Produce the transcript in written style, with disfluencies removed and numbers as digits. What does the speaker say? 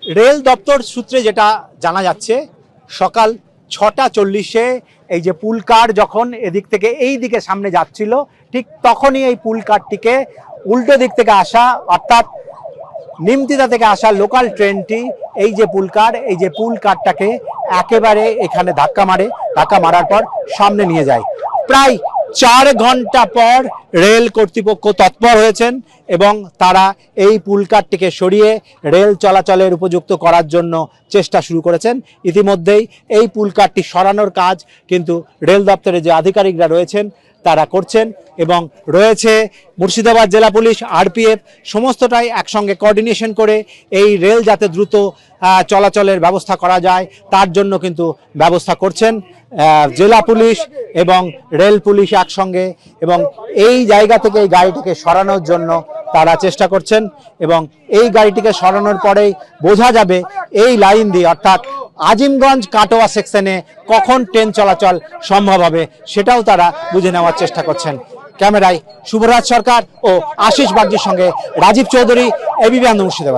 Rail দপ্তর সূত্রে যেটা জানা যাচ্ছে, সকাল 6:40-এ এই যে পুল কার যখন এদিক থেকে এই দিকে সামনে যাচ্ছিল, ঠিক তখনই এই পুল কারটিকে উল্টো দিক থেকে আসা, অর্থাৎ নিমতিতা থেকে আসা লোকাল ট্রেনটি এই যে পুল কারটাকে একেবারে এখানে ধাক্কা মারার পর সামনে নিয়ে যায়। প্রায় 4 ঘন্টা পর রেল কর্তৃপক্ষ তৎপর হয়েছেন এবং তারা এই পুল কারটিকে সরিয়ে রেল চলাচলের উপযুক্ত করার জন্য চেষ্টা শুরু করেছেন। ইতিমধ্যেই এই পুল কারটি সরানোর কাজ কিন্তু রেল দপ্তরে যে আধিকারিকরা রয়েছেন তারা করছেন এবং রয়েছে মুর্শিদাবাদ জেলা পুলিশ, আরপিএফ, সমস্তটাই একসঙ্গে কোঅর্ডিনেশন করে এই রেল যাতে দ্রুত চলাচলের ব্যবস্থা করা যায় তার জন্য কিন্তু ব্যবস্থা করছেন জেলা পুলিশ এবং রেল পুলিশ একসঙ্গে, এবং এই জায়গা থেকে এই গাড়িটিকে সরানোর জন্য তারা চেষ্টা করছেন এবং এই গাড়িটিকে সরানোর পরেই বোঝা যাবে এই লাইন দিয়ে, অর্থাৎ আজিমগঞ্জ কাটোয়া সেকশনে কখন ট্রেন চলাচল সম্ভব হবে সেটাও তারা বুঝে নেওয়ার চেষ্টা করছেন। ক্যামেরায় শুভরাজ সরকার ও আশিস বাগজির সঙ্গে রাজীব চৌধুরী, এবিপি আনন্দ, মুর্শিদাবাদ।